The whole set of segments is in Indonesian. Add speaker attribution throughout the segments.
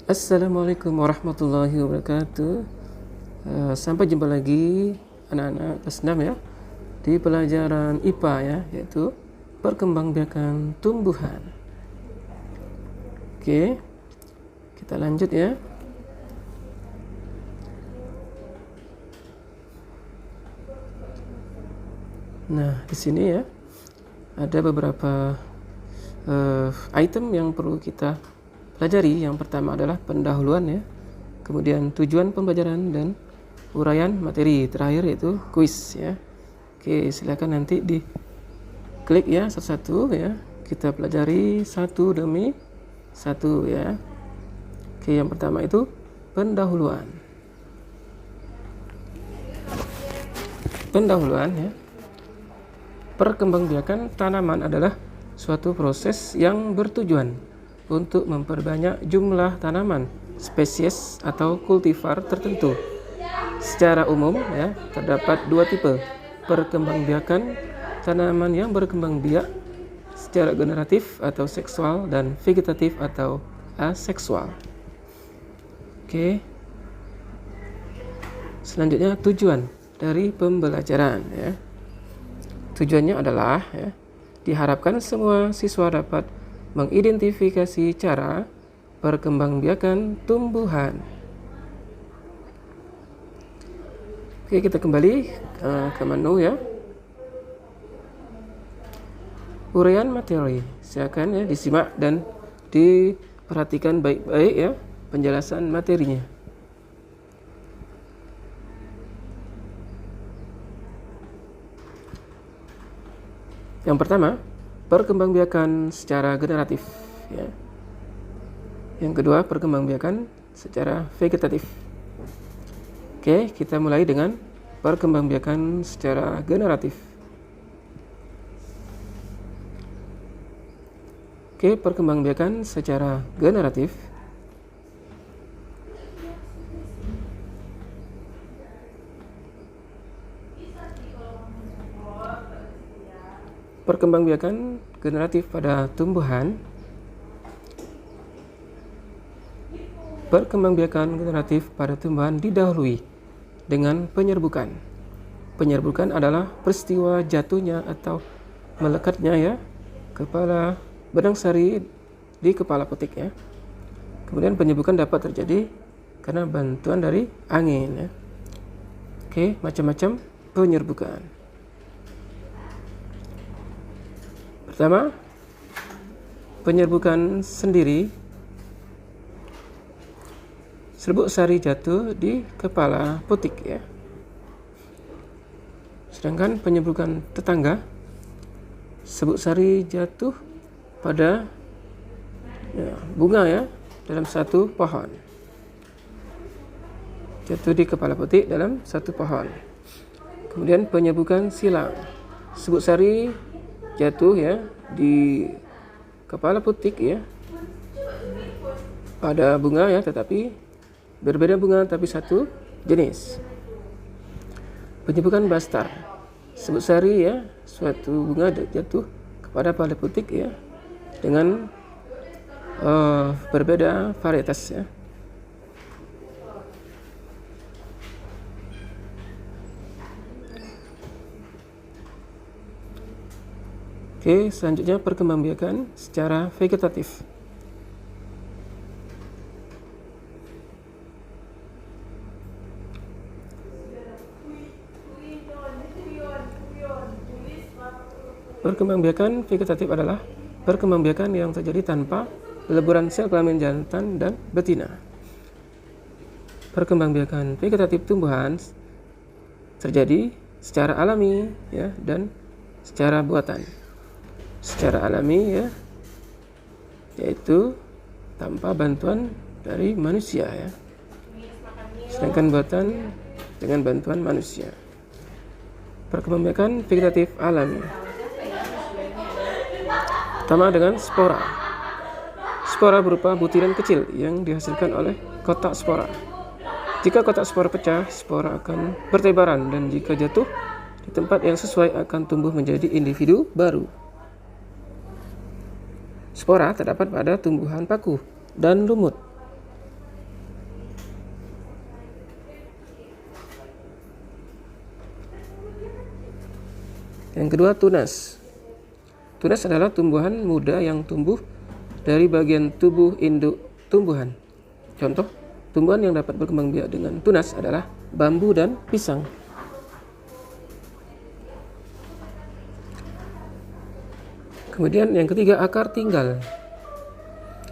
Speaker 1: Assalamualaikum warahmatullahi wabarakatuh. Sampai jumpa lagi anak-anak kelas 6 ya, di pelajaran IPA ya, yaitu perkembangbiakan tumbuhan. Oke, kita lanjut ya. Nah, di sini ya ada beberapa item yang perlu kita pelajari. Yang pertama adalah pendahuluan ya, kemudian tujuan pembelajaran dan uraian materi. Terakhir yaitu kuis ya. Oke, silakan nanti diklik ya satu-satu ya. Kita pelajari satu demi satu ya. Oke, yang pertama itu pendahuluan. Pendahuluan ya. Perkembangbiakan tanaman adalah suatu proses yang bertujuan untuk memperbanyak jumlah tanaman, spesies atau kultivar tertentu. Secara umum ya, terdapat dua tipe perkembangbiakan tanaman yang berkembang biak secara generatif atau seksual dan vegetatif atau aseksual. Oke. Selanjutnya tujuan dari pembelajaran ya. Tujuannya adalah ya, diharapkan semua siswa dapat mengidentifikasi cara perkembangbiakan tumbuhan. Oke, kita kembali ke menu ya. Uraian materi, silakan ya disimak dan diperhatikan baik-baik ya penjelasan materinya. Yang pertama, perkembangbiakan secara generatif ya. Yang kedua, perkembangbiakan secara vegetatif. Oke, kita mulai dengan perkembangbiakan secara generatif. Oke, perkembangbiakan secara generatif perkembangbiakan generatif pada tumbuhan. Perkembangbiakan generatif pada tumbuhan didahului dengan penyerbukan. Penyerbukan adalah peristiwa jatuhnya atau melekatnya ya kepala benang sari di kepala putik ya. Kemudian penyerbukan dapat terjadi karena bantuan dari angin ya. Oke, macam-macam penyerbukan. Pertama, penyerbukan sendiri. Serbuk sari jatuh di kepala putik ya. Sedangkan penyerbukan tetangga, serbuk sari jatuh pada bunga ya dalam satu pohon. Jatuh di kepala putik dalam satu pohon. Kemudian penyerbukan silang. Serbuk sari jatuh ya di kepala putik ya pada bunga ya, tetapi berbeda bunga tapi satu jenis. Penyerbukan bastar. Serbuk sari ya suatu bunga jatuh kepada kepala putik ya dengan berbeda varietas ya. Oke, selanjutnya perkembangbiakan secara vegetatif. Perkembangbiakan vegetatif adalah perkembangbiakan yang terjadi tanpa peleburan sel kelamin jantan dan betina. Perkembangbiakan vegetatif tumbuhan terjadi secara alami ya dan secara buatan. Secara alami ya, yaitu tanpa bantuan dari manusia ya. Sedangkan buatan dengan bantuan manusia. Perkembangbiakan vegetatif alami. Pertama dengan spora. Spora berupa butiran kecil yang dihasilkan oleh kotak spora. Jika kotak spora pecah, spora akan bertebaran dan jika jatuh di tempat yang sesuai akan tumbuh menjadi individu baru. Spora terdapat pada tumbuhan paku dan lumut. Yang kedua, tunas. Tunas adalah tumbuhan muda yang tumbuh dari bagian tubuh induk tumbuhan. Contoh, tumbuhan yang dapat berkembang biak dengan tunas adalah bambu dan pisang. Kemudian yang ketiga, akar tinggal.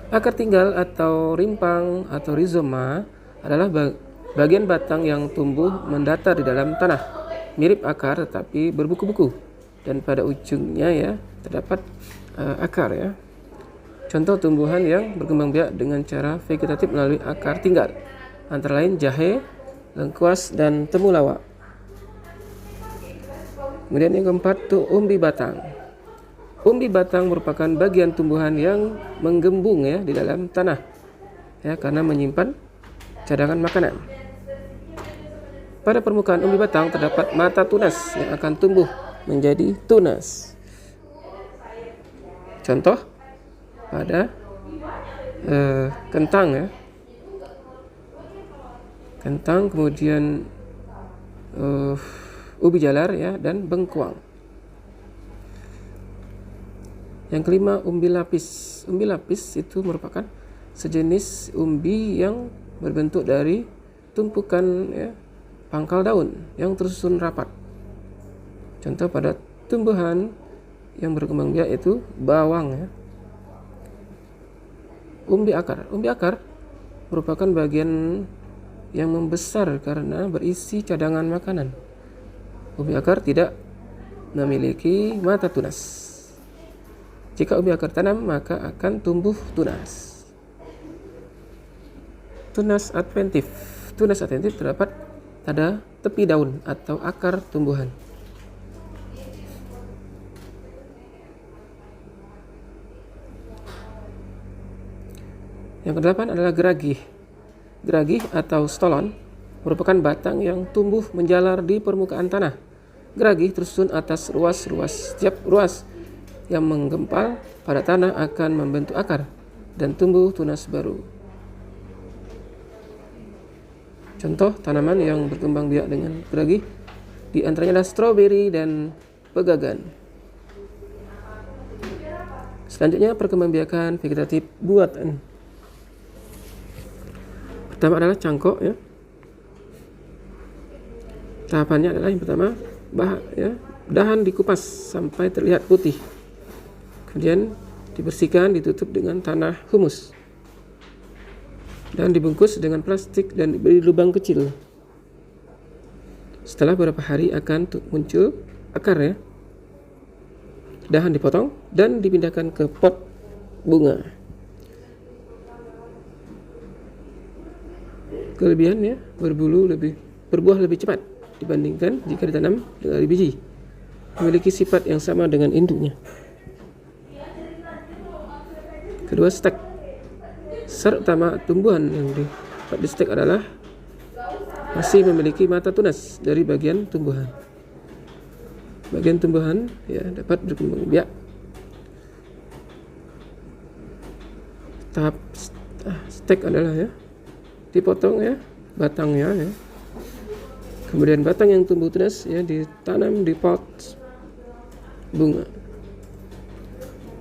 Speaker 1: Akar tinggal atau rimpang atau rizoma adalah bagian batang yang tumbuh mendatar di dalam tanah, mirip akar tetapi berbuku-buku, dan pada ujungnya ya terdapat akar ya. Contoh tumbuhan yang berkembang biak dengan cara vegetatif melalui akar tinggal antara lain jahe, lengkuas, dan temulawak. Kemudian yang keempat tuh umbi batang. Umbi batang merupakan bagian tumbuhan yang menggembung ya di dalam tanah ya karena menyimpan cadangan makanan. Pada permukaan umbi batang terdapat mata tunas yang akan tumbuh menjadi tunas. Contoh pada kentang ya. Kentang, kemudian ubi jalar ya dan bengkuang. Yang kelima, umbi lapis. Umbi lapis itu merupakan sejenis umbi yang berbentuk dari tumpukan ya, pangkal daun yang tersusun rapat. Contoh pada tumbuhan yang berkembang biak itu bawang ya. Umbi akar. Umbi akar merupakan bagian yang membesar karena berisi cadangan makanan. Umbi akar tidak memiliki mata tunas. Jika umbi akar tanam, maka akan tumbuh tunas. Tunas adventif. Tunas adventif terdapat pada tepi daun atau akar tumbuhan. Yang kedelapan adalah geragih. Geragih atau stolon merupakan batang yang tumbuh menjalar di permukaan tanah. Geragih tersusun atas ruas-ruas. Setiap ruas yang menggempal pada tanah akan membentuk akar dan tumbuh tunas baru. Contoh tanaman yang berkembang biak dengan geragih di antaranya adalah stroberi dan pegagan. Selanjutnya perkembangbiakan vegetatif buatan. Pertama adalah cangkok ya. Tahapannya adalah yang pertama dahan dikupas sampai terlihat putih. Kemudian dibersihkan, ditutup dengan tanah humus dan dibungkus dengan plastik dan diberi lubang kecil. Setelah beberapa hari akan muncul akar ya. Dahan dipotong dan dipindahkan ke pot bunga. Kelebihannya berbuah lebih cepat dibandingkan jika ditanam dari biji. Memiliki sifat yang sama dengan induknya. Kedua, stek. Syarat utama tumbuhan yang dapat di stek adalah masih memiliki mata tunas dari bagian tumbuhan. Bagian tumbuhan ya dapat berkembang biak. Tahap stek adalah ya dipotong ya batangnya ya. Kemudian batang yang tumbuh tunas ya ditanam di pot bunga.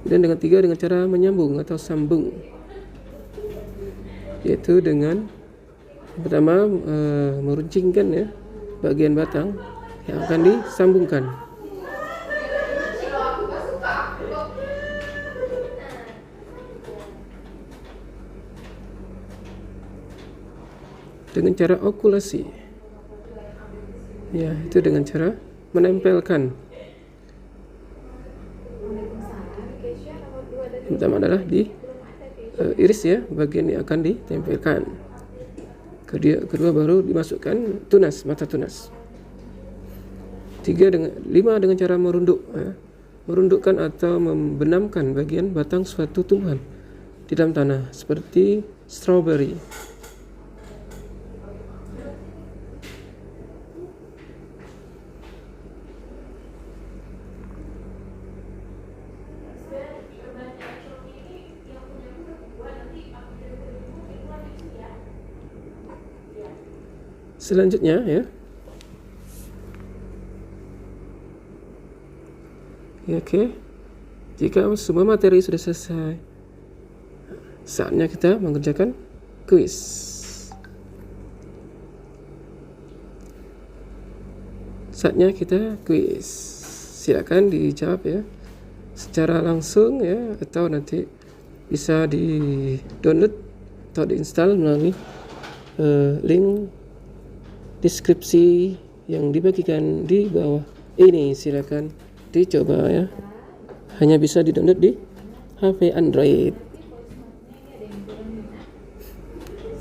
Speaker 1: Dan dengan cara menyambung atau sambung, yaitu dengan pertama meruncingkan ya bagian batang yang akan disambungkan. Dengan cara okulasi, ya itu dengan cara menempelkan. Yang pertama adalah di iris ya, bagian yang akan ditempelkan. Kedua baru dimasukkan tunas, mata tunas. 5 dengan cara merunduk ya. Merundukkan atau membenamkan bagian batang suatu tumbuhan di dalam tanah seperti strawberry. Selanjutnya ya, Oke. Jika semua materi sudah selesai, saatnya kita mengerjakan kuis. Saatnya kita kuis. Silakan dijawab ya, secara langsung ya, atau nanti bisa di-download atau diinstal melalui link deskripsi yang dibagikan di bawah ini. Silakan dicoba ya. Hanya bisa di-download di HP Android.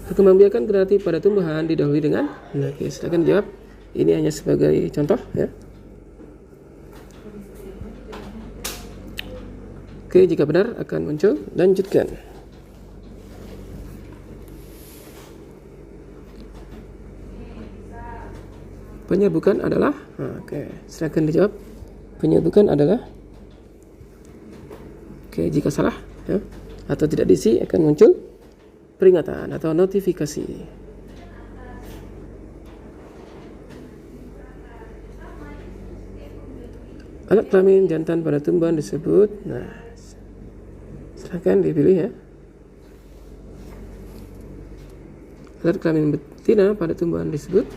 Speaker 1: Perkembangbiakan generatif pada tumbuhan didahului dengan oke, silakan dijawab. Ini hanya sebagai contoh ya. Oke, jika benar akan muncul lanjutkan. Penyebutan adalah oke, silakan dijawab. Penyebutan adalah oke, jika salah ya, atau tidak diisi akan muncul peringatan atau notifikasi. Alat kelamin jantan pada tumbuhan disebut. Nah, silakan dipilih ya. Alat kelamin betina pada tumbuhan disebut.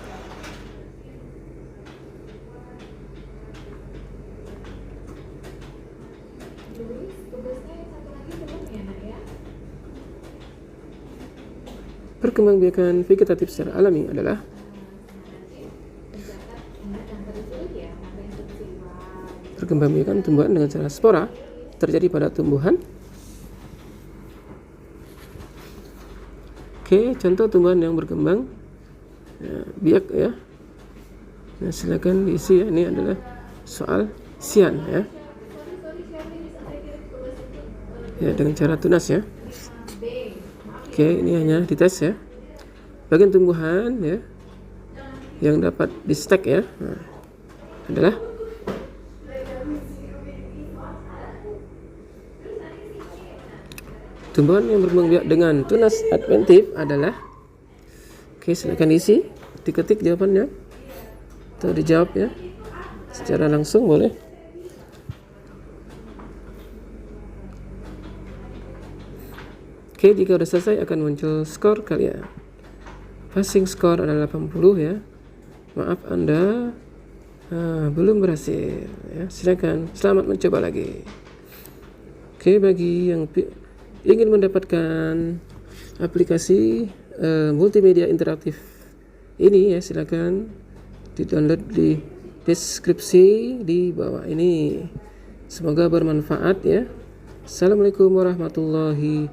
Speaker 1: Perkembangbiakan vegetatif secara alami adalah perkembangbiakan tumbuhan dengan cara spora terjadi pada tumbuhan. Oke, contoh tumbuhan yang berkembang biak ya. Nah, silakan diisi ya. Ini adalah soal sian ya. Ya, dengan cara tunas ya. Oke, ini hanya dites ya. Bagian tumbuhan ya yang dapat di stack ya, adalah tumbuhan yang berkembang biak dengan tunas adventif adalah. Oke, silakan isi, diketik jawabannya atau dijawab ya secara langsung boleh. Oke, jika sudah selesai akan muncul skor kalian. Passing score adalah 80 ya. Maaf Anda belum berhasil ya. Silakan, selamat mencoba lagi. Oke, bagi yang ingin mendapatkan aplikasi multimedia interaktif ini ya, silakan di-download di deskripsi di bawah ini. Semoga bermanfaat ya. Assalamualaikum warahmatullahi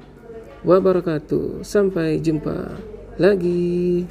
Speaker 1: wabarakatuh. Sampai jumpa lagi.